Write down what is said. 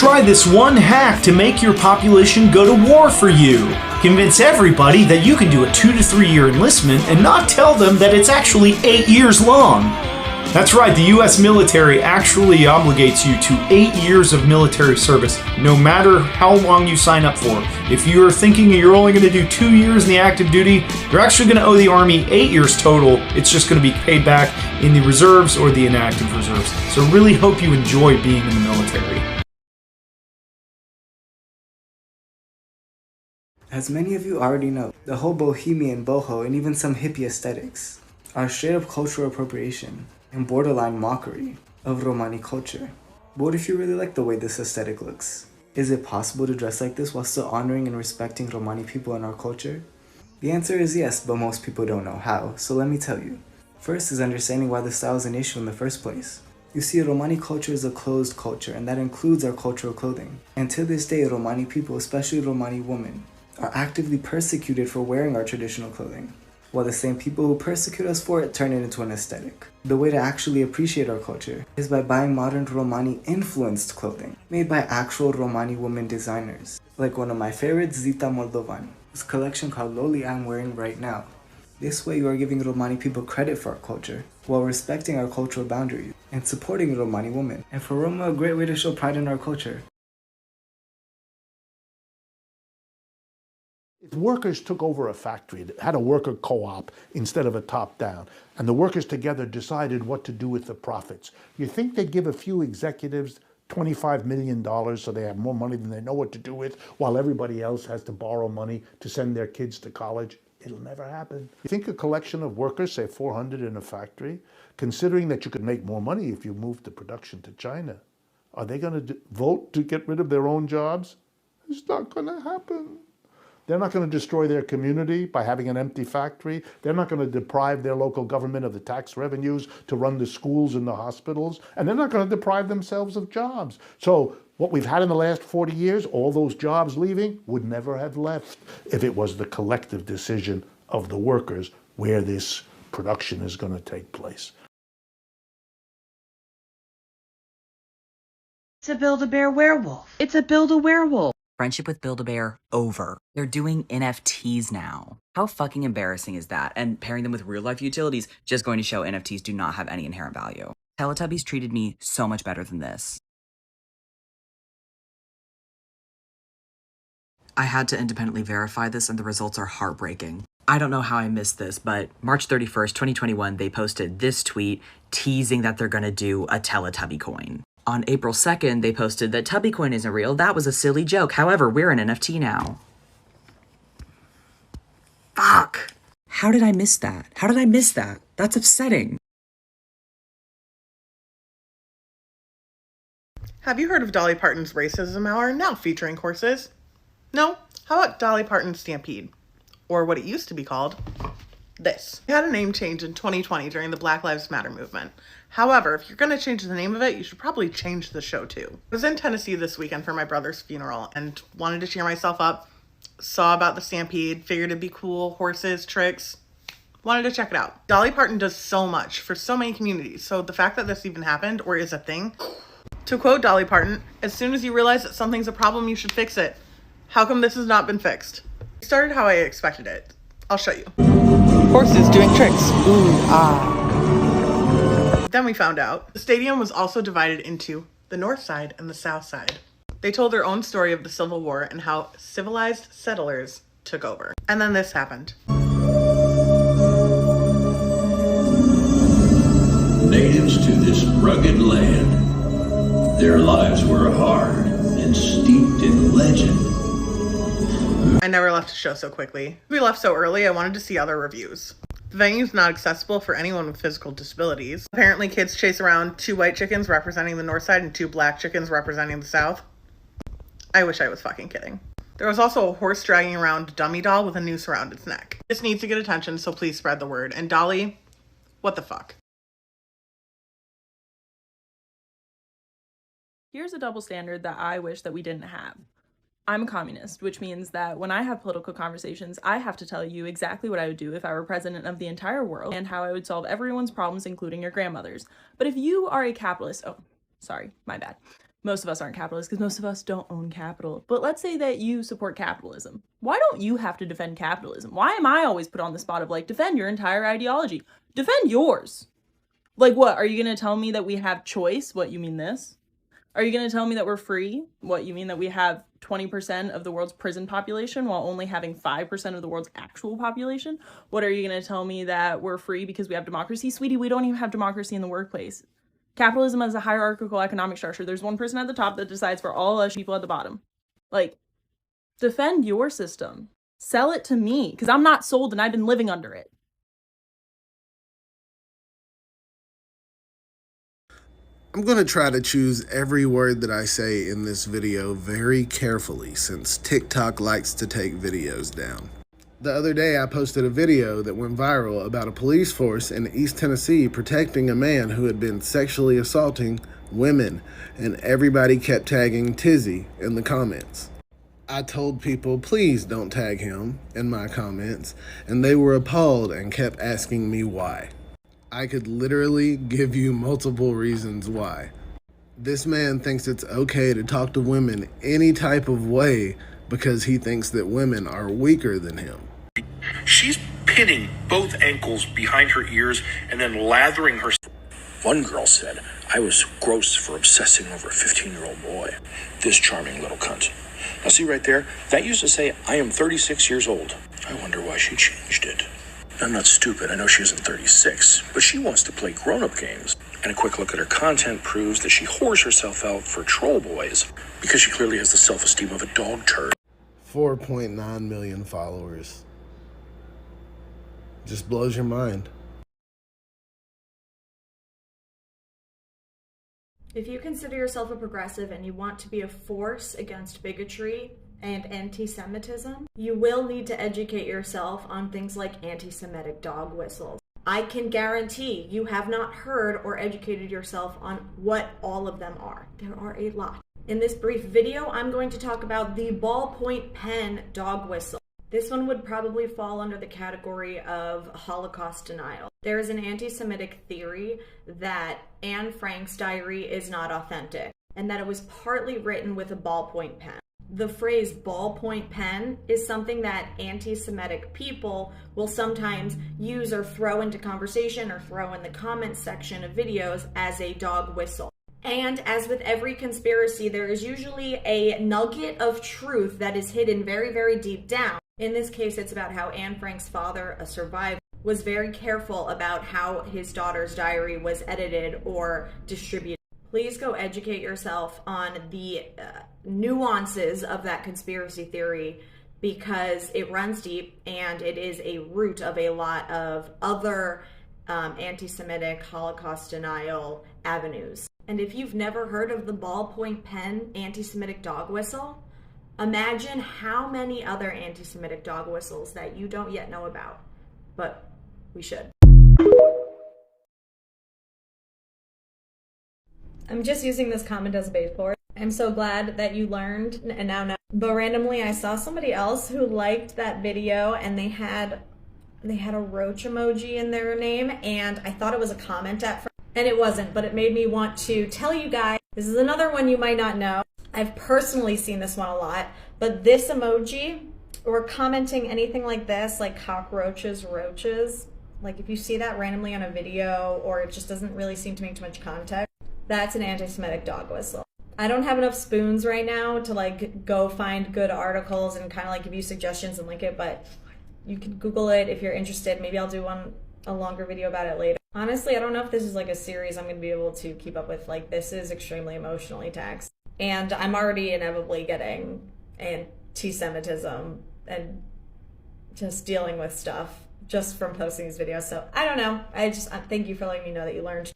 Try this one hack to make your population go to war for you. Convince everybody that you can do a 2 to 3 year enlistment and not tell them that it's actually 8 years long. That's right, the US military actually obligates you to 8 years of military service, no matter how long you sign up for. If you're thinking you're only going to do 2 years in the active duty, you're actually going to owe the Army 8 years total. It's just going to be paid back in the reserves or the inactive reserves. So really hope you enjoy being in the military. As many of you already know, the whole bohemian, boho, and even some hippie aesthetics are straight up cultural appropriation and borderline mockery of Romani culture. But what if you really like the way this aesthetic looks? Is it possible to dress like this while still honoring and respecting Romani people in our culture? The answer is yes, but most people don't know how, so let me tell you. First is understanding why the style is an issue in the first place. You see, Romani culture is a closed culture, and that includes our cultural clothing. And to this day, Romani people, especially Romani women, are actively persecuted for wearing our traditional clothing, while the same people who persecute us for it turn it into an aesthetic. The way to actually appreciate our culture is by buying modern Romani-influenced clothing, made by actual Romani women designers, like one of my favorites, Zita Moldovani, whose collection called Loli I'm wearing right now. This way you are giving Romani people credit for our culture, while respecting our cultural boundaries, and supporting Romani women. And for Roma, a great way to show pride in our culture. If workers took over a factory that had a worker co-op instead of a top-down, and the workers together decided what to do with the profits, you think they'd give a few executives $25 million so they have more money than they know what to do with, while everybody else has to borrow money to send their kids to college? It'll never happen. You think a collection of workers, say 400 in a factory, considering that you could make more money if you moved the production to China, are they going to vote to get rid of their own jobs? It's not going to happen. They're not going to destroy their community by having an empty factory. They're not going to deprive their local government of the tax revenues to run the schools and the hospitals. And they're not going to deprive themselves of jobs. So what we've had in the last 40 years, all those jobs leaving, would never have left if it was the collective decision of the workers where this production is going to take place. It's a Build-A-Bear werewolf. It's a Build-A-Werewolf. Friendship with Build-A-Bear over. They're doing NFTs now. How fucking embarrassing is that? And pairing them with real life utilities, just going to show NFTs do not have any inherent value. Teletubbies treated me so much better than this. I had to independently verify this and the results are heartbreaking. I don't know how I missed this, but March 31st, 2021, they posted this tweet teasing that they're gonna do a Teletubby coin. On April 2nd, they posted that Tubby Coin isn't real. That was a silly joke. However, we're an NFT now. Fuck. How did I miss that? How did I miss that? That's upsetting. Have you heard of Dolly Parton's Racism Hour, now featuring horses? No? How about Dolly Parton's Stampede? Or what it used to be called, this. It had a name change in 2020 during the Black Lives Matter movement. However, if you're going to change the name of it, you should probably change the show too. I was in Tennessee this weekend for my brother's funeral and wanted to cheer myself up. Saw about the Stampede, figured it'd be cool, horses, tricks. Wanted to check it out. Dolly Parton does so much for so many communities, so the fact that this even happened or is a thing. To quote Dolly Parton, as soon as you realize that something's a problem, you should fix it. How come this has not been fixed? It started how I expected it. I'll show you. Horses doing tricks. Ooh, ah. Then we found out the stadium was also divided into the north side and the south side. They told their own story of the Civil War and how civilized settlers took over. And then this happened. Natives to this rugged land, their lives were hard and steeped in legend. I never left a show so quickly. We left so early, I wanted to see other reviews. The venue's not accessible for anyone with physical disabilities. Apparently kids chase around 2 white chickens representing the north side and 2 black chickens representing the south. I wish I was fucking kidding. There was also a horse dragging around a dummy doll with a noose around its neck. This needs to get attention, so please spread the word. And Dolly, what the fuck? Here's a double standard that I wish that we didn't have. I'm a communist, which means that when I have political conversations, I have to tell you exactly what I would do if I were president of the entire world and how I would solve everyone's problems, including your grandmother's. But if you are a capitalist, oh, sorry, my bad. most of us aren't capitalists because most of us don't own capital. But let's say that you support capitalism. Why don't you have to defend capitalism? Why am I always put on the spot of like, defend your entire ideology? Defend yours. Like what? Are you going to tell me that we have choice? What, you mean this? Are you going to tell me that we're free? What, you mean that we have 20% of the world's prison population while only having 5% of the world's actual population? What, are you going to tell me that we're free because we have democracy? Sweetie, we don't even have democracy in the workplace. Capitalism is a hierarchical economic structure. There's one person at the top that decides for all us people at the bottom. Like, defend your system. Sell it to me, because I'm not sold and I've been living under it. I'm going to try to choose every word that I say in this video very carefully, since TikTok likes to take videos down. The other day I posted a video that went viral about a police force in East Tennessee protecting a man who had been sexually assaulting women, and everybody kept tagging Tizzy in the comments. I told people please don't tag him in my comments, and they were appalled and kept asking me why. I could literally give you multiple reasons why. This man thinks it's okay to talk to women any type of way because he thinks that women are weaker than him. She's pinning both ankles behind her ears and then lathering her. One girl said, I was gross for obsessing over a 15-year-old boy. This charming little cunt. Now see right there, that used to say, I am 36 years old. I wonder why she changed it. I'm not stupid, I know she isn't 36, but she wants to play grown-up games. And a quick look at her content proves that she whores herself out for troll boys because she clearly has the self-esteem of a dog turd. 4.9 million followers. Just blows your mind. If you consider yourself a progressive and you want to be a force against bigotry and anti-Semitism, you will need to educate yourself on things like anti-Semitic dog whistles. I can guarantee you have not heard or educated yourself on what all of them are. There are a lot. In this brief video, I'm going to talk about the ballpoint pen dog whistle. This one would probably fall under the category of Holocaust denial. There is an anti-Semitic theory that Anne Frank's diary is not authentic and that it was partly written with a ballpoint pen. The phrase ballpoint pen is something that anti-Semitic people will sometimes use or throw into conversation or throw in the comments section of videos as a dog whistle. And as with every conspiracy, there is usually a nugget of truth that is hidden very, very deep down. In this case, it's about how Anne Frank's father, a survivor, was very careful about how his daughter's diary was edited or distributed. Please go educate yourself on the nuances of that conspiracy theory because it runs deep and it is a root of a lot of other anti-Semitic Holocaust denial avenues. And if you've never heard of the ballpoint pen anti-Semitic dog whistle, imagine how many other anti-Semitic dog whistles that you don't yet know about, but we should. I'm just using this comment as a baseboard. I'm so glad that you learned and now know. But randomly I saw somebody else who liked that video and they had a roach emoji in their name and I thought it was a comment at first and it wasn't, but it made me want to tell you guys, this is another one you might not know. I've personally seen this one a lot, but this emoji or commenting anything like this, like cockroaches, roaches, like if you see that randomly on a video or it just doesn't really seem to make too much context, that's an anti-Semitic dog whistle. I don't have enough spoons right now to like go find good articles and kind of like give you suggestions and link it, but you can Google it if you're interested. Maybe I'll do a longer video about it later. Honestly, I don't know if this is like a series I'm going to be able to keep up with. Like this is extremely emotionally taxed. And I'm already inevitably getting anti-Semitism and just dealing with stuff just from posting these videos. So I don't know. I thank you for letting me know that you learned.